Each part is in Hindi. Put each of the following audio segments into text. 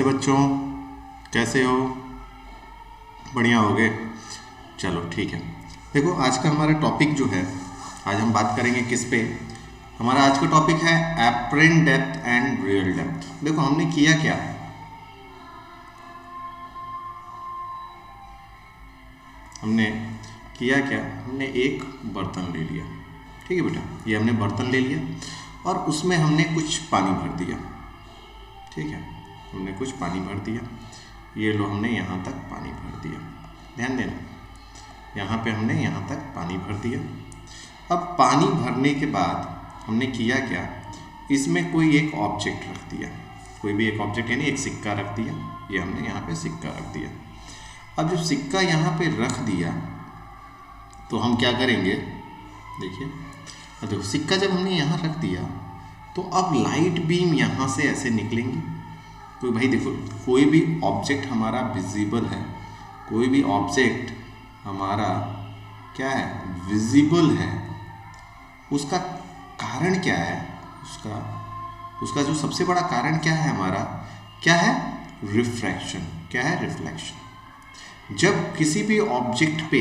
बच्चों, कैसे हो? बढ़िया हो गए? चलो ठीक है। देखो आज का हमारा टॉपिक जो है, आज हम बात करेंगे किस पे। हमारा आज का टॉपिक है apparent depth and real depth. देखो हमने किया क्या, हमने एक बर्तन ले लिया। ठीक है बेटा, ये हमने बर्तन ले लिया और उसमें हमने कुछ पानी भर दिया। ठीक है, हमने कुछ पानी भर दिया। ये लो, हमने यहाँ तक पानी भर दिया। ध्यान देना, यहाँ पे हमने यहाँ तक पानी भर दिया। अब पानी भरने के बाद हमने किया क्या, इसमें कोई एक ऑब्जेक्ट रख दिया। कोई भी एक ऑब्जेक्ट यानी एक सिक्का रख दिया। ये हमने यहाँ पे सिक्का रख दिया। अब जब सिक्का यहाँ पे रख दिया तो हम क्या करेंगे, देखिए। अब देखो सिक्का जब हमने यहाँ रख दिया तो अब लाइट बीम यहाँ से ऐसे निकलेंगी। तो भाई देखो, कोई भी ऑब्जेक्ट हमारा विजिबल है, कोई भी ऑब्जेक्ट हमारा क्या है, विजिबल है। उसका कारण क्या है, उसका जो सबसे बड़ा कारण क्या है हमारा, क्या है, रिफ्रैक्शन। क्या है, रिफ्लेक्शन। जब किसी भी ऑब्जेक्ट पे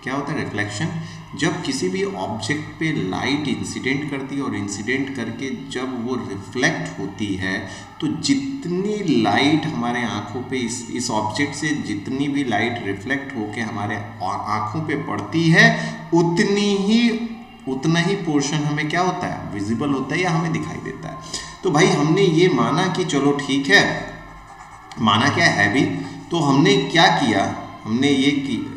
क्या होता है, रिफ्लेक्शन। जब किसी भी ऑब्जेक्ट पे लाइट इंसिडेंट करती है और इंसिडेंट करके जब वो रिफ्लेक्ट होती है तो जितनी लाइट हमारे आँखों पे इस ऑब्जेक्ट से जितनी भी लाइट रिफ्लेक्ट होके हमारे आँखों पे पड़ती है उतना ही पोर्शन हमें क्या होता है, विजिबल होता है या हमें दिखाई देता है। तो भाई हमने ये माना कि चलो ठीक है, माना क्या है भी, तो हमने क्या किया, हमने ये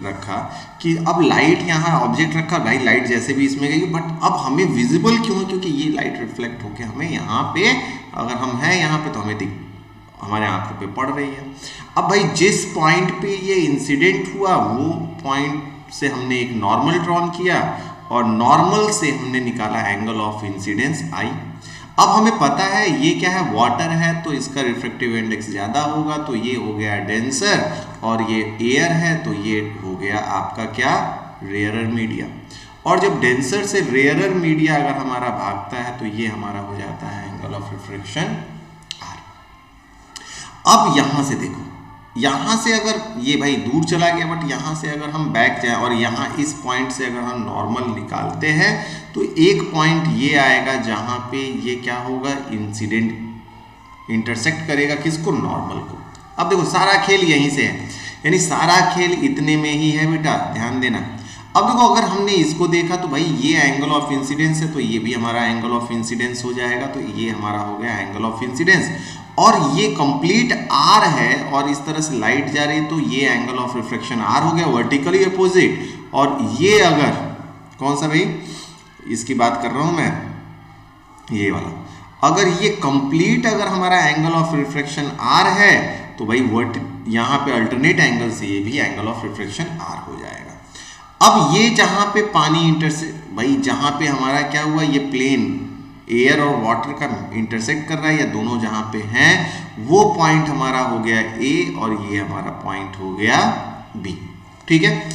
रखा कि अब लाइट यहाँ ऑब्जेक्ट रखा, भाई लाइट जैसे भी इसमें गई, बट अब हमें विजिबल क्यों है, क्योंकि ये लाइट रिफ्लेक्ट होके हमें यहाँ पे, अगर हम हैं यहाँ पे तो हमें हमारे आंखों पे पड़ रही है। अब भाई जिस पॉइंट पे ये इंसिडेंट हुआ वो पॉइंट से हमने एक नॉर्मल ड्रॉन किया और नॉर्मल से हमने निकाला एंगल ऑफ इंसिडेंस आई। अब हमें पता है ये क्या है, वाटर है तो इसका रिफ्रैक्टिव इंडेक्स ज़्यादा होगा, तो ये हो गया डेंसर, और ये एयर है तो ये हो गया आपका क्या, रेयरर मीडिया। और जब डेंसर से रेयरर मीडिया अगर हमारा भागता है तो ये हमारा हो जाता है एंगल ऑफ रिफ्रैक्शन आर। अब यहाँ से देखो, यहाँ से अगर ये भाई दूर चला गया, बट यहाँ से अगर हम बैक जाएं और यहाँ इस पॉइंट से अगर हम नॉर्मल निकालते हैं तो एक पॉइंट ये आएगा जहाँ पे ये क्या होगा, इंसिडेंट इंटरसेक्ट करेगा किसको, नॉर्मल को। अब देखो सारा खेल यहीं से है, यानी सारा खेल इतने में ही है बेटा, ध्यान देना। अब देखो अगर हमने इसको देखा तो भाई ये एंगल ऑफ इंसिडेंस है तो ये भी हमारा एंगल ऑफ इंसिडेंस हो जाएगा, तो ये हमारा हो गया एंगल ऑफ इंसिडेंस। और ये कंप्लीट आर है और इस तरह से लाइट जा रही है तो ये एंगल ऑफ रिफ्लेक्शन आर हो गया, वर्टिकली अपोजिट। और ये अगर कौन सा भाई, इसकी बात कर रहा हूं मैं, ये वाला, अगर ये कंप्लीट अगर हमारा एंगल ऑफ रिफ्लेक्शन आर है तो भाई यहाँ पे अल्टरनेट एंगल से ये भी एंगल ऑफ रिफ्लेक्शन आर हो जाएगा। अब ये जहां पे पानी इंटरसेक्ट, भाई जहां पे हमारा क्या हुआ, ये प्लेन एयर और वाटर का इंटरसेक्ट कर रहा है या दोनों जहां पे हैं, वो पॉइंट हमारा हो गया ए और ये हमारा पॉइंट हो गया बी। ठीक है,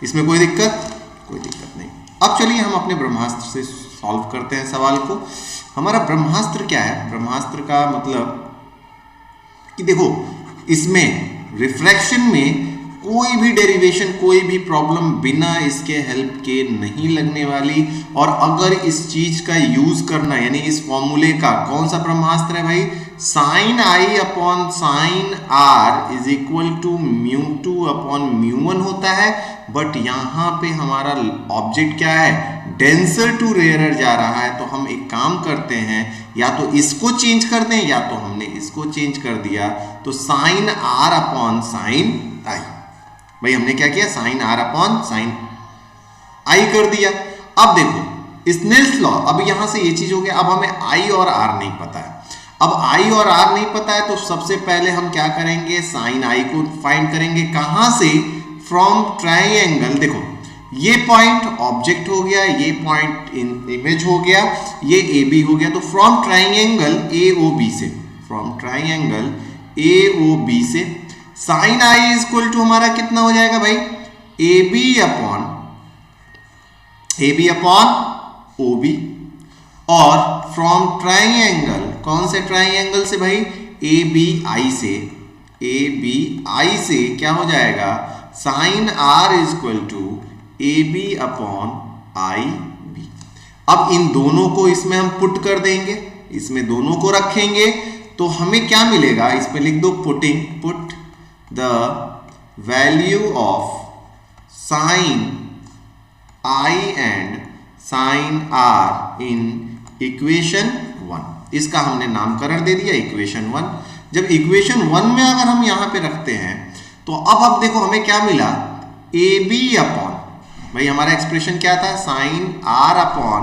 इसमें कोई दिक्कत नहीं। अब चलिए हम अपने ब्रह्मास्त्र से सॉल्व करते हैं सवाल को। हमारा ब्रह्मास्त्र क्या है, ब्रह्मास्त्र का मतलब कि देखो इसमें रिफ्रैक्शन में कोई भी डेरिवेशन, कोई भी प्रॉब्लम बिना इसके हेल्प के नहीं लगने वाली। और अगर इस चीज का यूज करना, यानी इस फॉर्मूले का, कौन सा ब्रह्मास्त्र है भाई, sine I upon sine are is equal to mu two upon mu one होता है। बट यहाँ पे हमारा ऑब्जेक्ट क्या है, डेंसर टू रेयरर जा रहा है, तो हम एक काम करते हैं, या तो इसको चेंज कर दें या तो हमने इसको चेंज कर दिया, तो साइन आर अपॉन साइन आई। भाई हमने क्या किया, साइन आर अपॉन साइन आई कर दिया। अब देखो स्नेल्स लॉ, अब यहां से ये चीज हो गया। अब हमें आई और आर नहीं पता है। अब आई और आर नहीं पता है तो सबसे पहले हम क्या करेंगे, साइन आई को फाइंड करेंगे। कहां से, फ्रॉम ट्राइंगल। देखो ये पॉइंट ऑब्जेक्ट हो गया, ये पॉइंट इमेज हो गया, ये ए बी हो गया। तो from triangle A O B से, from triangle A O B से sine I is equal to हमारा कितना हो जाएगा भाई, A B upon O B. और फ्रॉम ट्राइंगल, कौन से ट्राइंगल से भाई, ए बी आई से क्या हो जाएगा, sine are is equal to A B upon I B. अब इन दोनों को इसमें हम पुट कर देंगे, इसमें दोनों को रखेंगे तो हमें क्या मिलेगा, इस पे लिख दो put the value of sine i and sine r in equation 1। इसका हमने नामकरण दे दिया इक्वेशन 1। जब इक्वेशन 1 में अगर हम यहां पे रखते हैं तो अब देखो हमें क्या मिला, ए बी अपॉन, भाई हमारा एक्सप्रेशन क्या था, sine are upon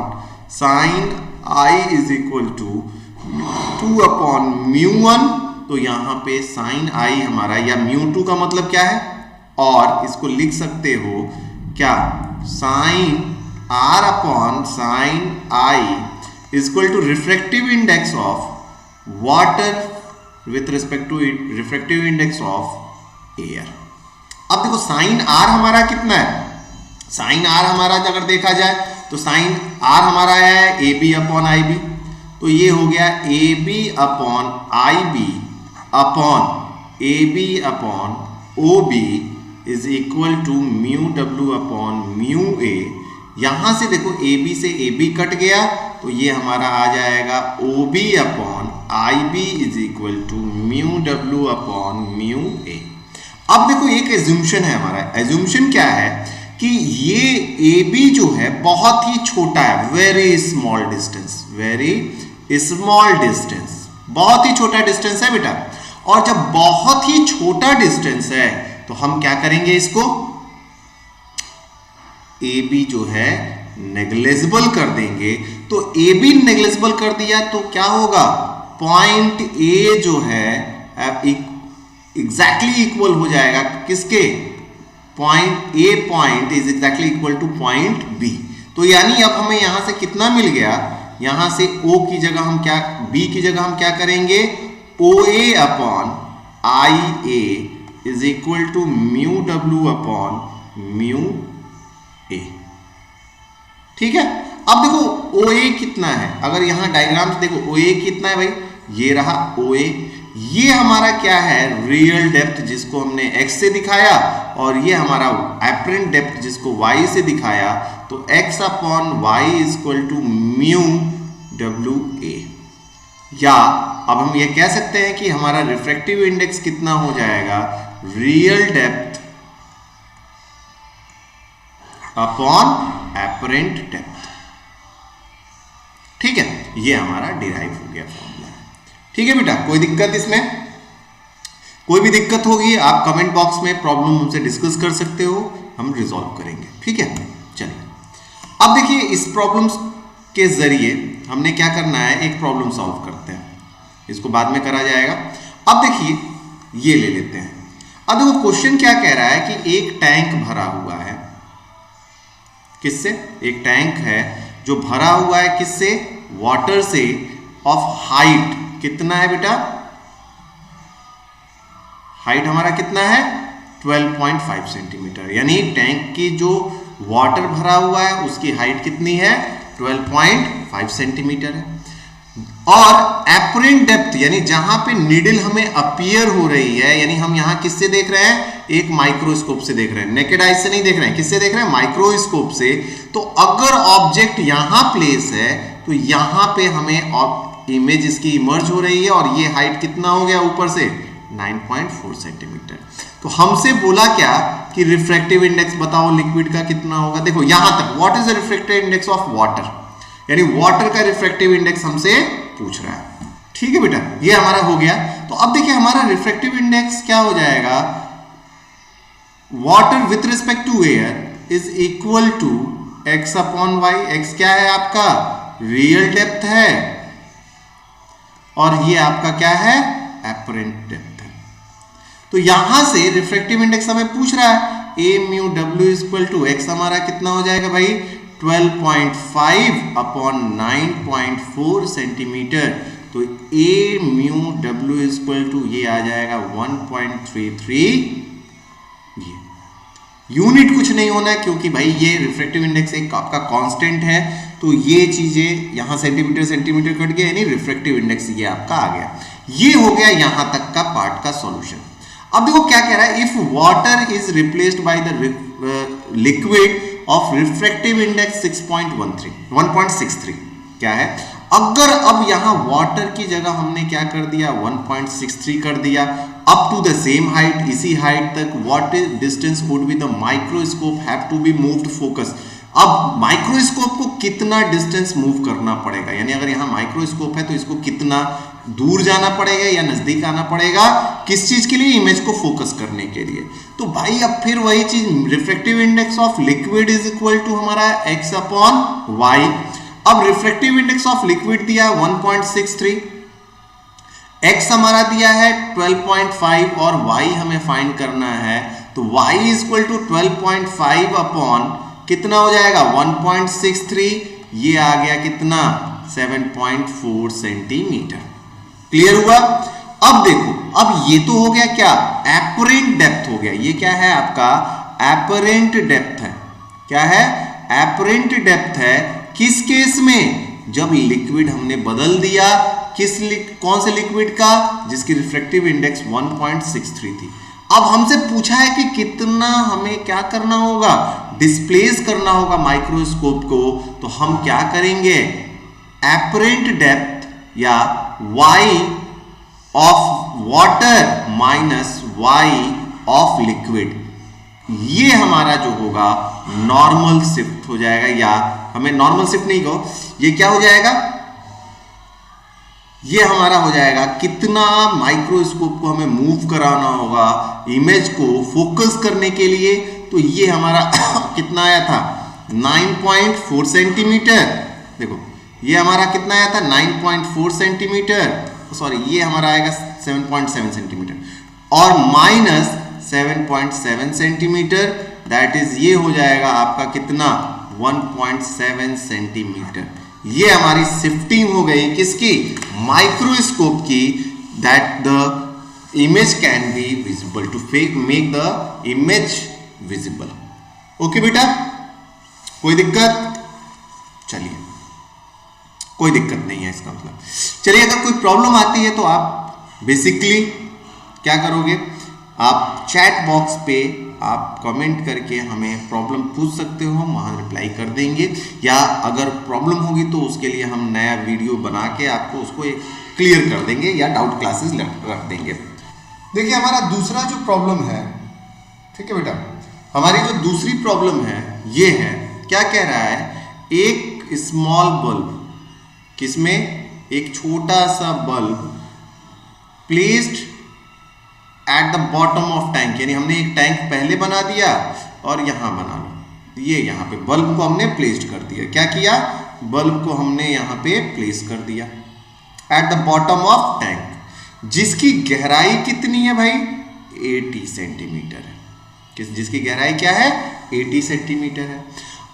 sine I is equal to 2 upon mu 1। तो यहां पे साइन आई हमारा या म्यू 2 का मतलब क्या है, और इसको लिख सकते हो क्या, sine are upon sine I is equal to refractive index of water with respect to refractive index of air. अब देखो साइन आर हमारा कितना है, साइन आर हमारा अगर देखा जाए तो साइन आर हमारा है A B upon I B, तो ये हो गया A B upon I B upon A B upon O B is equal to mu W upon mu A. यहां से देखो ए बी से ए बी कट गया तो ये हमारा आ जाएगा O B upon I B is equal to mu W upon mu A. अब देखो एक एज्यूम्पशन है हमारा, एज्यूम्पशन क्या है कि ये ए बी जो है बहुत ही छोटा है, very small distance, very small distance, बहुत ही छोटा डिस्टेंस है बेटा। और जब बहुत ही छोटा डिस्टेंस है तो हम क्या करेंगे, इसको ए बी जो है नेग्लेजिबल कर देंगे। तो ए बी नेग्लेजिबल कर दिया तो क्या होगा, पॉइंट ए जो है एग्जैक्टली इक्वल हो जाएगा किसके, point A point is exactly equal to point B. तो यानी अब हमें यहां से कितना मिल गया, यहां से ओ की जगह हम क्या, बी की जगह हम क्या करेंगे, O A upon I A is equal to mu W upon mu A. ठीक है। अब देखो ओ ए कितना है, अगर यहां डायग्राम से देखो ओ ए कितना है भाई, ये रहा ओ ए, ये हमारा क्या है, रियल डेप्थ जिसको हमने x से दिखाया, और ये हमारा एपरेंट डेप्थ जिसको y से दिखाया। तो x upon y is equal to mu डब्ल्यू ए। या अब हम ये कह सकते हैं कि हमारा रिफ्रैक्टिव इंडेक्स कितना हो जाएगा, real depth upon apparent depth. ठीक है, ये हमारा डिराइव हो गया फॉर्मूला। ठीक है बेटा, कोई दिक्कत इसमें, कोई भी दिक्कत होगी आप कमेंट बॉक्स में प्रॉब्लम हमसे डिस्कस कर सकते हो, हम रिजॉल्व करेंगे। ठीक है, चलिए अब देखिए इस प्रॉब्लम्स के जरिए हमने क्या करना है, एक प्रॉब्लम सॉल्व करते हैं, इसको बाद में करा जाएगा। अब देखिए ये ले लेते हैं। अब देखो क्वेश्चन क्या कह रहा है कि एक टैंक भरा हुआ है, किससे, एक टैंक है जो भरा हुआ है किससे, वाटर से, ऑफ हाइट कितना है बेटा, हाइट हमारा कितना है 12.5 सेंटीमीटर, यानी टैंक की जो वाटर भरा हुआ है उसकी हाइट कितनी है 12.5 सेंटीमीटर है। और एपरेंट डेप्थ यानी जहां पे नीडल हमें अपीयर हो रही है, यानी हम यहां किससे देख रहे हैं, एक माइक्रोस्कोप से देख रहे हैं, नेकेड आइज से नहीं देख रहे हैं, किससे देख रहे हैं, माइक्रोस्कोप से। तो अगर ऑब्जेक्ट यहां प्लेस है तो यहां पे हमें इमेज इसकी इमर्ज हो रही है, और ये हाइट कितना हो गया ऊपर से 9.4 सेंटीमीटर। तो हमसे बोला क्या कि रिफ्रैक्टिव इंडेक्स बताओ लिक्विड का कितना होगा। देखो यहां तक what is the refractive index of water, यानी वाटर का रिफ्रैक्टिव इंडेक्स हमसे पूछ रहा है। ठीक है बेटा, ये हमारा हो गया। तो अब देखिए हमारा रिफ्रैक्टिव इंडेक्स क्या हो जाएगा, water with respect to air is equal to x upon y. X क्या है आपका, रियल डेप्थ है, और ये आपका क्या है, एपरेंट डेप्थ है। तो यहां से रिफ्रैक्टिव इंडेक्स हमें पूछ रहा है, A mu W is equal to X हमारा कितना हो जाएगा भाई 12.5 अपॉन 9.4 सेंटीमीटर। तो A mu W is equal to ये आ जाएगा 1.33। यूनिट कुछ नहीं होना है क्योंकि भाई ये रिफ्रैक्टिव इंडेक्स एक आपका कांस्टेंट है, तो ये चीजें यहाँ सेंटीमीटर सेंटीमीटर कट गया, यानी रिफ्रैक्टिव इंडेक्स ये आपका आ गया। ये हो गया यहां तक का पार्ट का सॉल्यूशन। अब देखो क्या कह रहा है, if water is replaced by the liquid of refractive index 1.63, क्या है, अगर अब यहां वाटर की जगह हमने क्या कर दिया 1.63 कर दिया, up to the same height, इसी हाइट तक, what is distance would be the microscope have to be moved focus. अब माइक्रोस्कोप को कितना डिस्टेंस मूव करना पड़ेगा, यानी अगर यहाँ माइक्रोस्कोप है तो इसको कितना दूर जाना पड़ेगा या नजदीक आना पड़ेगा, किस चीज के लिए, इमेज को फोकस करने के लिए। तो भाई अब फिर वही चीज, refractive index of liquid is equal to हमारा x अपॉन y। अब रिफ्रैक्टिव इंडेक्स ऑफ लिक्विड दिया है 1.63, x हमारा दिया है 12.5 और y हमें फाइंड करना है, तो y is equal to 12.5 upon कितना हो जाएगा 1.63, ये आ गया कितना 7.4 सेंटीमीटर। क्लियर हुआ। अब देखो, अब ये तो हो गया क्या, एपरेंट डेप्थ हो गया, ये क्या है आपका एपरेंट डेप्थ है, क्या है एपरेंट डेप्थ है, किस केस में, जब लिक्विड हमने बदल दिया, कौन से लिक्विड का, जिसकी रिफ्रैक्टिव इंडेक्स 1.63 थी। अब हमसे पूछा है कि कितना हमें क्या करना होगा, डिस्प्लेस करना होगा माइक्रोस्कोप को, तो हम क्या करेंगे, एपरेंट डेप्थ या y of water minus y of liquid, ये हमारा जो होगा नॉर्मल शिफ्ट हो जाएगा, या हमें नॉर्मल शिफ्ट नहीं कहो, ये क्या हो जाएगा, ये हमारा हो जाएगा कितना माइक्रोस्कोप को हमें मूव कराना होगा इमेज को फोकस करने के लिए, तो ये हमारा कितना आया था 9.4 सेंटीमीटर। देखो ये हमारा कितना आया था 9.4 सेंटीमीटर, सॉरी ये हमारा आएगा 7.7 सेंटीमीटर और माइनस 7.7 सेंटीमीटर, दैट इज ये हो जाएगा आपका कितना 1.7 सेंटीमीटर। ये हमारी शिफ्टिंग हो गई किसकी, माइक्रोस्कोप की, that the image can be visible to make the image visible. Okay बेटा, कोई दिक्कत, चलिए कोई दिक्कत नहीं है इसका मतलब। चलिए अगर कोई प्रॉब्लम आती है तो आप बेसिकली क्या करोगे, आप चैट बॉक्स पे आप कमेंट करके हमें प्रॉब्लम पूछ सकते हो, वहाँ रिप्लाई कर देंगे, या अगर प्रॉब्लम होगी तो उसके लिए हम नया वीडियो बना के आपको उसको एक क्लियर कर देंगे या डाउट क्लासेस रख देंगे। देखिए हमारा दूसरा जो प्रॉब्लम है, ठीक है बेटा, हमारी जो दूसरी प्रॉब्लम है ये है, क्या कह रहा है, एक स्मॉल बल्ब, किसमें, एक छोटा सा bulb placed at the bottom of tank, यानी हमने एक टैंक पहले बना दिया और यहां बना लो, ये यहां पे बल्ब को हमने प्लेस्ड कर दिया, क्या किया, बल्ब को हमने यहां पे प्लेस कर दिया at the bottom of tank, जिसकी गहराई कितनी है भाई 80 सेंटीमीटर है, जिसकी गहराई क्या है 80 सेंटीमीटर है।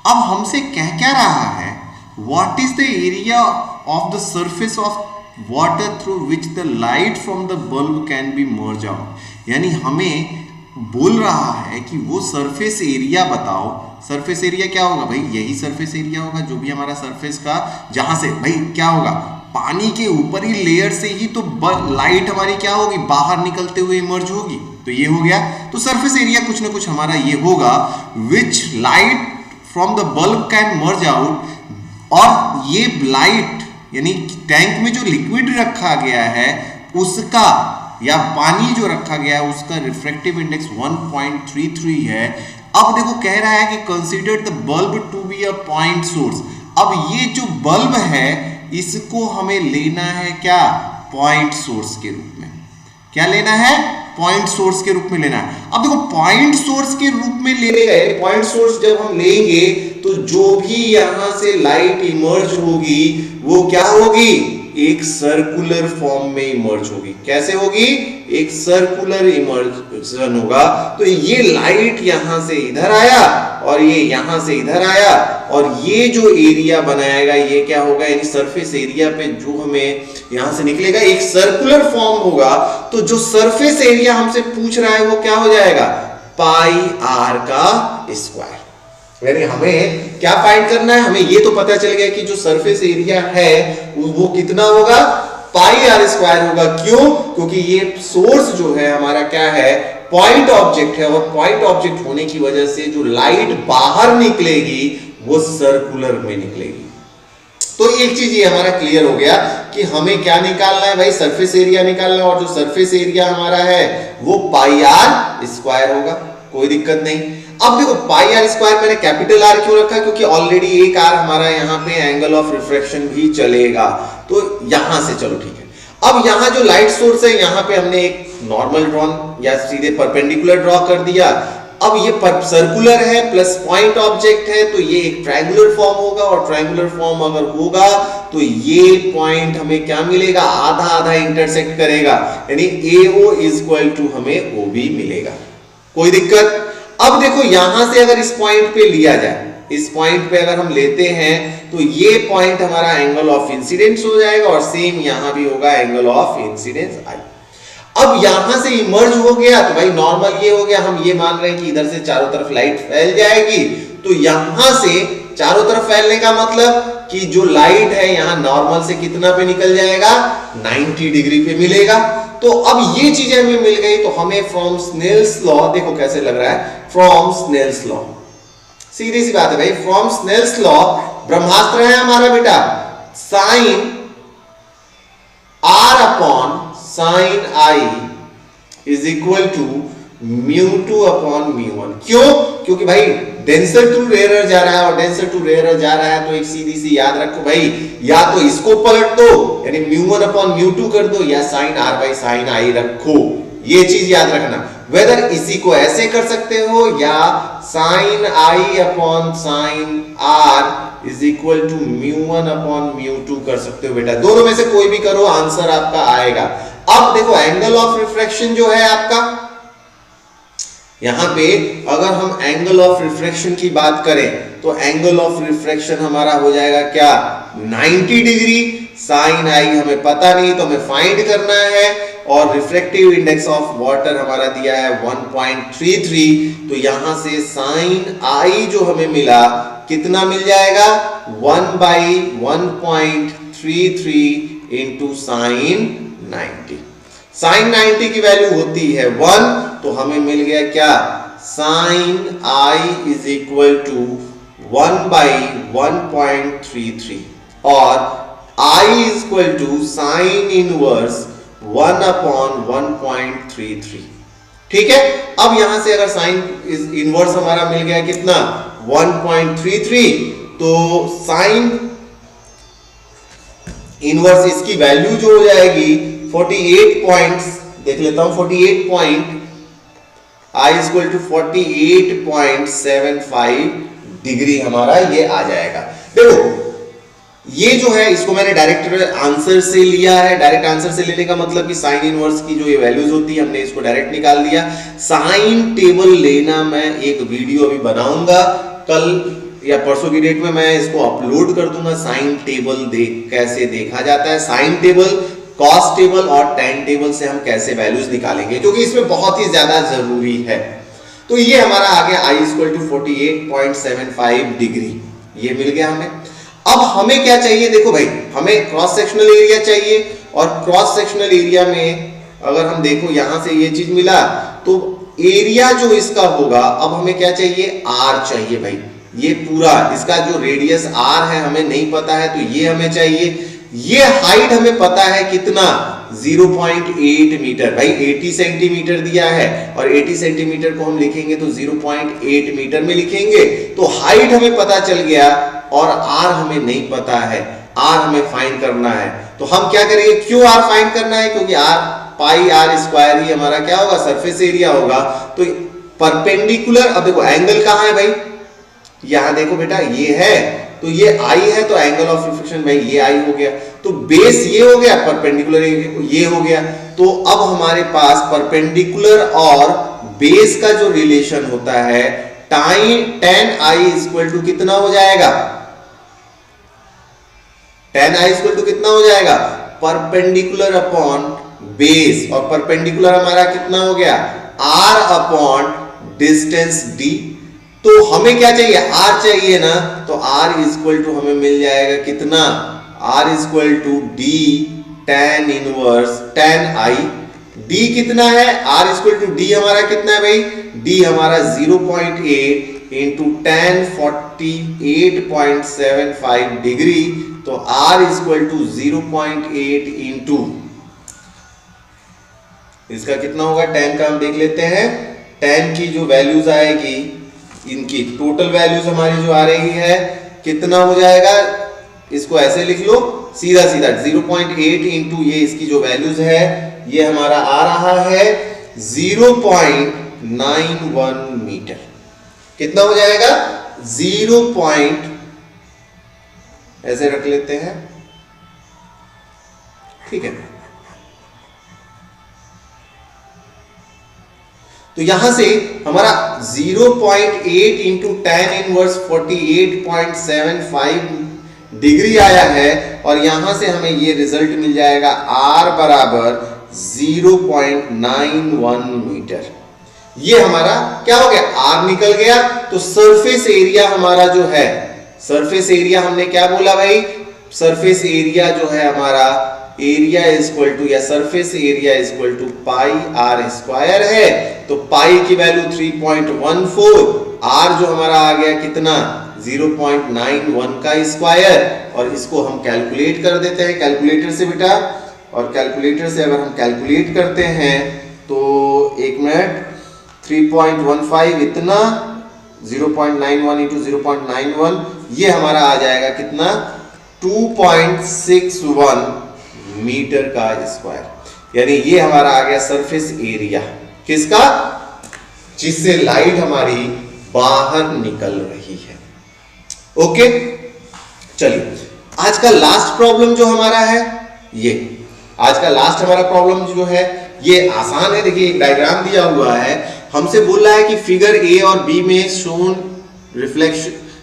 अब हमसे कह क्या रहा है, what is the area of the surface of water through which the light from the bulb can be merged out, यानी हमें बोल रहा है कि वो सरफेस एरिया बताओ। सरफेस एरिया क्या होगा भाई, यही सरफेस एरिया होगा जो भी हमारा सरफेस का, जहां से भाई क्या होगा, पानी के ऊपरी लेयर से ही तो लाइट हमारी क्या होगी, बाहर निकलते हुए इमर्ज होगी, तो ये हो गया। तो सरफेस एरिया कुछ ना कुछ हमारा ये होगा, which light from the bulb can merge out, और ये लाइट यानी टैंक में जो लिक्विड रखा गया है उसका, या पानी जो रखा गया है उसका रिफ्रैक्टिव इंडेक्स 1.33 है। अब देखो कह रहा है कि consider the bulb to be a point source. अब ये जो बल्ब है इसको हमें लेना है क्या, पॉइंट सोर्स के रूप में, क्या लेना है, पॉइंट सोर्स के रूप में लेना है। अब देखो पॉइंट सोर्स के रूप में लेने गए, पॉइंट सोर्स जब हम लेंगे तो जो भी यहां से लाइट इमर्ज होगी वो क्या होगी, एक सर्कुलर फॉर्म में इमर्ज होगी। कैसे होगी, एक सर्कुलर इमर्जन होगा। तो ये लाइट यहां से इधर आया और ये यहां से इधर आया, और ये जो एरिया बनाएगा ये क्या होगा, यानी सरफेस एरिया पे जो हमें यहां से निकलेगा एक सर्कुलर फॉर्म होगा। तो जो सरफेस एरिया हमसे पूछ रहा है वो क्या हो जाएगा, पाई आर का स्क्वायर। यानी हमें क्या फाइंड करना है, हमें ये तो पता चल गया कि जो सरफेस एरिया है वो कितना होगा, पाई आर स्क्वायर होगा। क्यों? क्योंकि ये सोर्स जो है हमारा क्या है, पॉइंट ऑब्जेक्ट है, और पॉइंट ऑब्जेक्ट होने की वजह से जो लाइट बाहर निकलेगी वो सर्कुलर में निकलेगी। तो एक चीज ये हमारा क्लियर हो गया कि हमें क्या निकालना है भाई, सरफेस एरिया निकालना है, और जो सरफेस एरिया हमारा है वो पाई आर स्क्वायर होगा, कोई दिक्कत नहीं। अब देखो पाई आर स्क्वायर मैंने कैपिटल आर क्यों रखा, क्योंकि ऑलरेडी एक आर हमारा यहाँ पे एंगल ऑफ रिफ्रैक्शन भी चलेगा, तो यहां से चलो ठीक है। अब यहाँ जो लाइट सोर्स है यहाँ पे हमने एक नॉर्मल ड्रॉन या सीधे परपेंडिकुलर ड्रॉ कर दिया। अब ये सर्कुलर है प्लस पॉइंट ऑब्जेक्ट है, तो ये एक ट्रायंगुलर फॉर्म होगा, और ट्रायंगुलर फॉर्म अगर होगा तो ये पॉइंट हमें क्या मिलेगा, आधा आधा इंटरसेक्ट करेगा, यानी AO इक्वल टू हमें OB मिलेगा, कोई दिक्कत। अब देखो यहां से अगर इस पॉइंट पे लिया जाए, इस पॉइंट पे अगर हम लेते हैं तो ये पॉइंट हमारा एंगल ऑफ इंसिडेंस हो जाएगा, और सेम यहां भी होगा एंगल ऑफ इंसिडेंस आई। अब यहां से इमर्ज हो गया तो भाई नॉर्मल ये हो गया, हम ये मान रहे हैं कि इधर से चारों तरफ लाइट फैल जाएगी, तो यहां से चारों तरफ फैलने का मतलब कि जो लाइट है यहां नॉर्मल से कितना पे निकल जाएगा, 90 डिग्री पे मिलेगा। तो अब ये चीजें हमें मिल गई, तो हमें फ्रॉम स्नेल्स लॉ, देखो कैसे लग रहा है, फ्रॉम स्नेल्स लॉ, सीधी सी बात है भाई, फ्रॉम स्नेल्स लॉ ब्रह्मास्त्र है हमारा बेटा, sine are upon sine I is equal to μ2 upon μ1। क्यों? क्योंकि भाई डेंसर टू रेयरर जा रहा है, और डेंसर टू रेयरर जा रहा है, तो एक सीधी सी याद रखो भाई, या तो इसको पलट दो यानी μ1 अपॉन μ2 कर दो, या साइन आर बाई साइन आई रखो, ये चीज याद रखना। वेदर इसी को ऐसे कर सकते हो, या sine I upon sine are is equal to μ1 upon μ2 कर सकते हो बेटा, दोनों में से कोई भी करो, आंसर आपका आएगा। अब देखो एंगल ऑफ रिफ्रैक्शन जो है आपका, यहां पे अगर हम एंगल ऑफ रिफ्रैक्शन की बात करें तो एंगल ऑफ रिफ्रैक्शन हमारा हो जाएगा क्या, 90 डिग्री। साइन आई हमें पता नहीं, तो हमें फाइंड करना है, और रिफ्रैक्टिव इंडेक्स ऑफ वाटर हमारा दिया है 1.33, तो यहां से साइन आई जो हमें मिला कितना मिल जाएगा, 1/1.33 इंटू साइन 90। साइन 90 की वैल्यू होती है 1, तो हमें मिल गया क्या, sine I is equal to 1/1.33, और I is equal to sine inverse 1/1.33। ठीक है, अब यहां से अगर साइन इनवर्स हमारा मिल गया कितना, 1.33, तो साइन इनवर्स इसकी वैल्यू जो हो जाएगी 48 पॉइंट्स, देख लेता हूं 48 point, i equal to 48.75 degree हमारा ये आ जाएगा। देखो ये जो है इसको मैंने डायरेक्ट आंसर से लिया है, डायरेक्ट आंसर से लेने का मतलब कि साइन इनवर्स की जो ये वैल्यूज होती है हमने इसको डायरेक्ट निकाल दिया। साइन टेबल लेना मैं एक वीडियो अभी बनाऊंगा, कल या परसों की डेट में मैं इसको अपलोड कर दूंगा, साइन टेबल कैसे देखा जाता है, साइन टेबल, कॉस टेबल और टैन टेबल से हम कैसे वैल्यूज निकालेंगे, क्योंकि इसमें बहुत ही ज्यादा जरूरी है। तो ये हमारा आ गया आई इक्वल टू 48.75 डिग्री, ये मिल गया हमें। अब हमें क्या चाहिए, देखो भाई हमें क्रॉस सेक्शनल एरिया चाहिए, और क्रॉस सेक्शनल एरिया में अगर हम देखो यहां से ये चीज मिला, तो एरिया जो इसका होगा, अब हमें क्या चाहिए, आर चाहिए भाई, ये पूरा इसका जो रेडियस आर है हमें नहीं पता है, तो ये हमें चाहिए। ये हाइट हमें पता है कितना, 0.8 मीटर, भाई 80 सेंटीमीटर दिया है, और 80 सेंटीमीटर को हम लिखेंगे तो 0.8 मीटर में लिखेंगे, तो हाइट हमें पता चल गया, और आर हमें नहीं पता है, आर हमें फाइंड करना है। तो हम क्या करेंगे, क्यों आर फाइंड करना है, क्योंकि आर पाई आर स्क्वायर ही हमारा क्या होगा, सरफेस एरिया होगा। तो परपेंडिकुलर, अब देखो एंगल कहां है भाई, यहां देखो बेटा ये है, तो ये आई है, तो एंगल ऑफ रिफ्रैक्शन भाई ये आई हो गया, तो बेस ये हो गया, परपेंडिकुलर ये हो गया। तो अब हमारे पास परपेंडिकुलर और बेस का जो रिलेशन होता है, tan आई इक्वल टू कितना हो जाएगा, tan आई इक्वल टू कितना हो जाएगा, परपेंडिकुलर अपॉन बेस, और परपेंडिकुलर हमारा कितना हो गया, r अपॉन डिस्टेंस d, तो हमें क्या चाहिए, r चाहिए ना, तो r इक्वल टू हमें मिल जाएगा कितना, r equal to d tan inverse tan i। d कितना है, r इक्वल टू d हमारा कितना है भाई, d हमारा 0.8 इंटू tan 48.75 डिग्री, तो r इक्वल टू 0.8 इंटू इसका कितना होगा, tan का हम देख लेते हैं। tan की जो वैल्यूज आएगी, इनकी टोटल वैल्यूज हमारी जो आ रही है, कितना हो जाएगा, इसको ऐसे लिख लो सीधा सीधा 0.8 इंटू ये इसकी जो वैल्यूज है, ये हमारा आ रहा है 0.91 मीटर। कितना हो जाएगा, 0. ऐसे रख लेते हैं, ठीक है। तो यहां से हमारा 0.8 इंटू tan इनवर्स 48.75 डिग्री आया है, और यहां से हमें ये रिजल्ट मिल जाएगा r बराबर 0.91 मीटर। ये हमारा क्या हो गया, r निकल गया। तो सरफेस एरिया हमारा जो है, सरफेस एरिया हमने क्या बोला भाई, सरफेस एरिया जो है हमारा, एरिया इक्वल टू या surface area equal to pi r square है। तो पाई की वैल्यू 3.14, r जो हमारा आ गया कितना, 0.91 का स्क्वायर, और इसको हम कैलकुलेट कर देते हैं कैलकुलेटर से बेटा। और कैलकुलेटर से अगर हम कैलकुलेट करते हैं तो 1 मिनट, 3.15 इतना, 0.91 इंटू 0.91, ये हमारा आ जाएगा कितना, 2.61 मीटर का स्क्वायर। यानी ये हमारा आ गया सरफेस एरिया किसका, जिससे लाइट हमारी बाहर निकल रही है। ओके, चलिए आज का लास्ट प्रॉब्लम जो हमारा है, ये आज का लास्ट हमारा प्रॉब्लम जो है ये आसान है। देखिए एक डायग्राम दिया हुआ है, हमसे बोल रहा है कि फिगर ए और बी में shown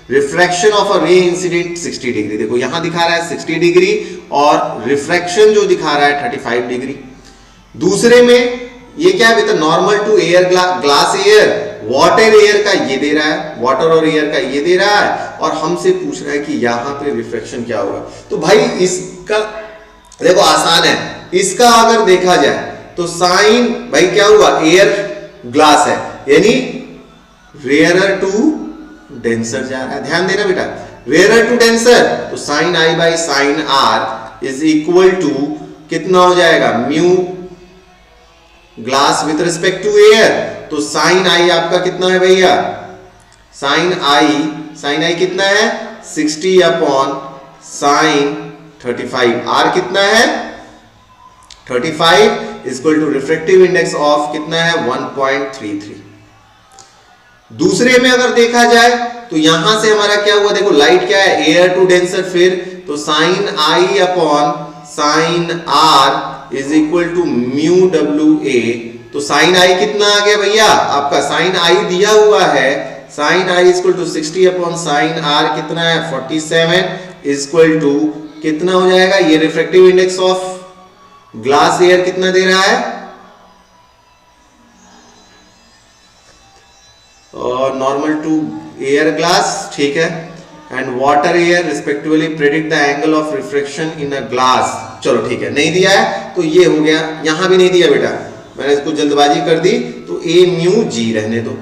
refraction of a ray incident 60 degree. देखो यहां दिखा रहा है 60 डिग्री और रिफ्रैक्शन जो दिखा रहा है 35 डिग्री। दूसरे में ये क्या है बेटा, normal to air glass air, water air का ये दे रहा है, वाटर और एयर का ये दे रहा है, और हमसे पूछ रहा है कि यहां पे रिफ्रैक्शन क्या होगा। तो भाई इसका देखो आसान है, इसका अगर देखा जाए तो साइन भाई क्या हुआ, एयर ग्लास है यानी रेयरर टू डेंसर जा रहा है। ध्यान देना बेटा, रेयरर टू डेंसर, तो sine i by sine are is equal to कितना हो जाएगा, mu glass with respect to air. तो साइन आई आपका कितना है भैया, साइन आई कितना है 60 अपॉन साइन 35, आर कितना है 35 equal to refractive index of कितना है 1.33। दूसरे में अगर देखा जाए तो यहां से हमारा क्या हुआ, देखो लाइट क्या है, एयर टू डेंसर, फिर तो sine I upon sine are is equal to mu डब्ल्यू ए। तो साइन आई कितना आ गया भैया, आपका साइन आई दिया हुआ है, sine i equal to 60 upon sine r कितना है 47 इक्वल टू कितना हो जाएगा, ये refractive index of glass air कितना दे रहा है, और नॉर्मल टू एयर ग्लास, ठीक है, and water air respectively predict the angle of refraction in a glass. चलो ठीक है, नहीं दिया है तो ये हो गया, यहां भी नहीं दिया बेटा, मैंने इसको जल्दबाजी कर दी, तो ए म्यू जी रहने दो,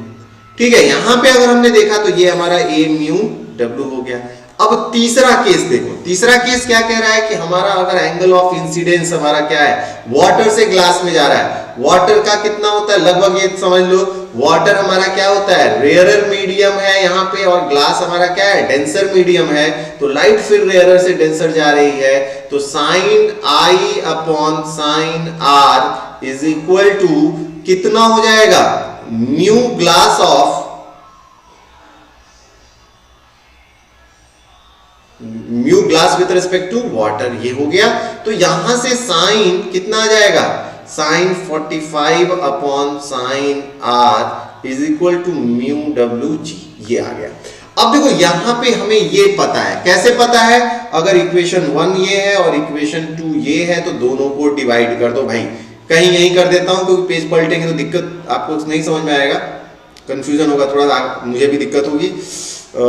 ठीक है। यहां पे अगर हमने देखा तो ये हमारा ए म्यू डब्ल्यू हो गया। अब तीसरा केस देखो, तीसरा केस क्या कह रहा है कि हमारा अगर एंगल ऑफ इंसिडेंस हमारा क्या है, वाटर से ग्लास में जा रहा है, वाटर का कितना होता है, लगभग ये समझ लो, वाटर हमारा क्या होता है, रेयरर मीडियम है यहाँ पे, और ग्लास हमारा क्या है, डेंसर मीडियम है। तो लाइट फिर रेयरर से डेंसर जा रही है, तो sine I upon sine are is equal to कितना हो जाएगा, mu glass of mu glass with respect to water, ये हो गया। तो यहां से साइन कितना आ जाएगा, sine 45 upon sine are is equal to mu डब्ल्यू जी, ये आ गया। अब देखो यहां पे हमें ये पता है, कैसे पता है, अगर इक्वेशन 1 ये है और इक्वेशन 2 ये है तो दोनों को डिवाइड कर दो भाई, कहीं यहीं कर देता हूं क्योंकि पेज पलटेंगे तो दिक्कत आपको नहीं समझ में आएगा। कंफ्यूजन होगा, थोड़ा मुझे भी दिक्कत होगी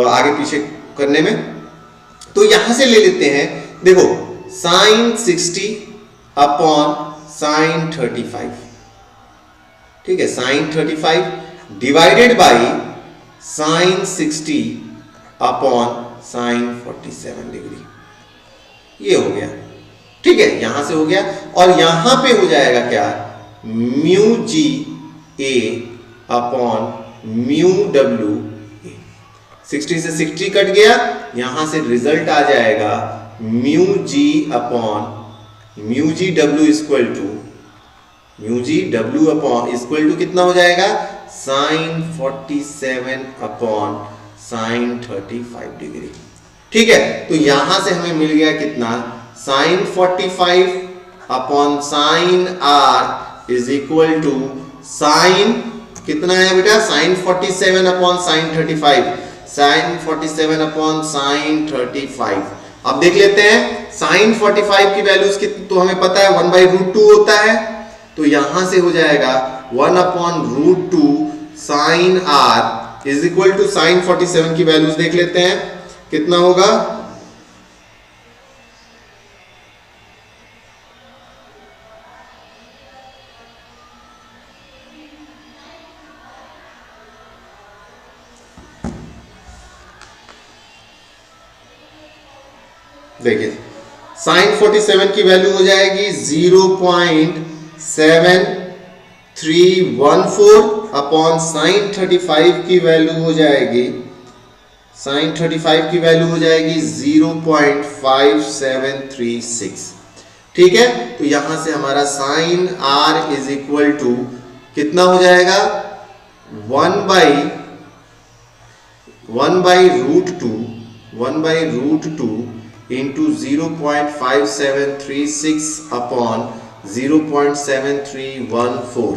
आगे पीछे करने में। तो यहां से ले लेते हैं, देखो साइन 60 अपॉन साइन 35, ठीक है, sine 35 divided by sine 60 upon sine 47 degree, ये हो गया, ठीक है, यहां से हो गया। और यहां पे हो जाएगा क्या, mu g a upon mu डब्ल्यू ए। 60 से 60 कट गया, यहां से रिजल्ट आ जाएगा mu G upon mu G W equal to mu G W upon equal to कितना हो जाएगा, साइन 47 अपॉन साइन 35 डिग्री, ठीक है। तो यहां से हमें मिल गया कितना, sine 45 upon sine are is equal to sine कितना है बेटा, sine 47 upon sine 35, sine 47 upon sine 35। अब देख लेते हैं साइन 45 की वैल्यूज कितनी, तो हमें पता है 1/√2 होता है, तो यहां से हो जाएगा 1/√2 sine are is equal to sine 47 की वैल्यूज देख लेते हैं कितना होगा, देखिए साइन 47 की वैल्यू हो जाएगी 0.7314 अपॉन साइन 35 की वैल्यू हो जाएगी, साइन 35 की वैल्यू हो जाएगी 0.5736, ठीक है। तो यहां से हमारा sine are is equal to कितना हो जाएगा, 1/√2 इंटू 0.5736 अपॉन 0.7314,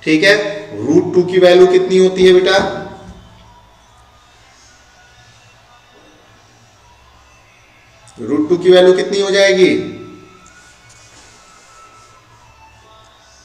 ठीक है। √2 की वैल्यू कितनी होती है बेटा, √2 की वैल्यू कितनी हो जाएगी,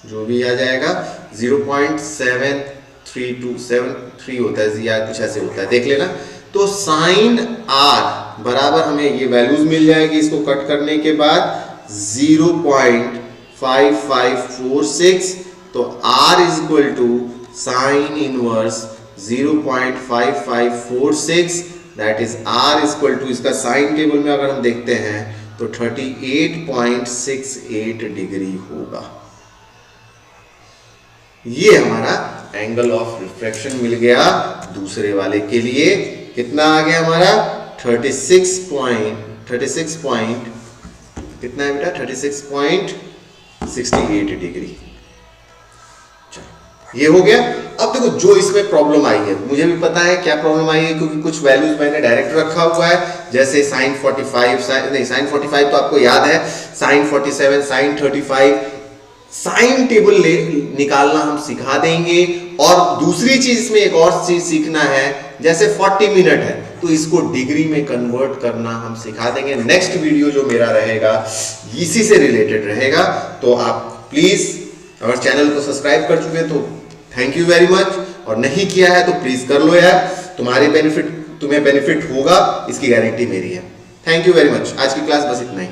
जो भी आ जाएगा 0.7323 होता है या कुछ ऐसे होता है, देख लेना। तो साइन आर बराबर हमें ये वैल्यूज मिल जाएगी, इसको कट करने के बाद 0.5546, तो R is equal to sine inverse 0.5546, that is R is equal to, इसका साइन टेबल में अगर हम देखते हैं तो 38.68 डिग्री होगा। ये हमारा एंगल ऑफ रिफ्रैक्शन मिल गया दूसरे वाले के लिए, कितना आ गया हमारा 36 कितना है बेटा, 36.68 डिग्री, ये हो गया। अब देखो जो इसमें प्रॉब्लम आई है, मुझे भी पता है क्या प्रॉब्लम आई है, क्योंकि कुछ वैल्यूज मैंने डायरेक्ट रखा हुआ है, जैसे साइन 45 साइन 45 तो आपको याद है, साइन 47 साइन 35, साइन टेबल निकालना हम सिखा देंगे। और दूसरी चीज इसमें एक और चीज सीखना है, जैसे 40 मिनट है तो इसको डिग्री में कन्वर्ट करना हम सिखा देंगे। नेक्स्ट वीडियो जो मेरा रहेगा इसी से रिलेटेड रहेगा, तो आप प्लीज अगर चैनल को सब्सक्राइब कर चुके हैं तो थैंक यू वेरी मच, और नहीं किया है तो प्लीज कर लो यार, तुम्हें बेनिफिट होगा, इसकी गारंटी मेरी है। Thank you very much. आज की क्लास बस इतना ही।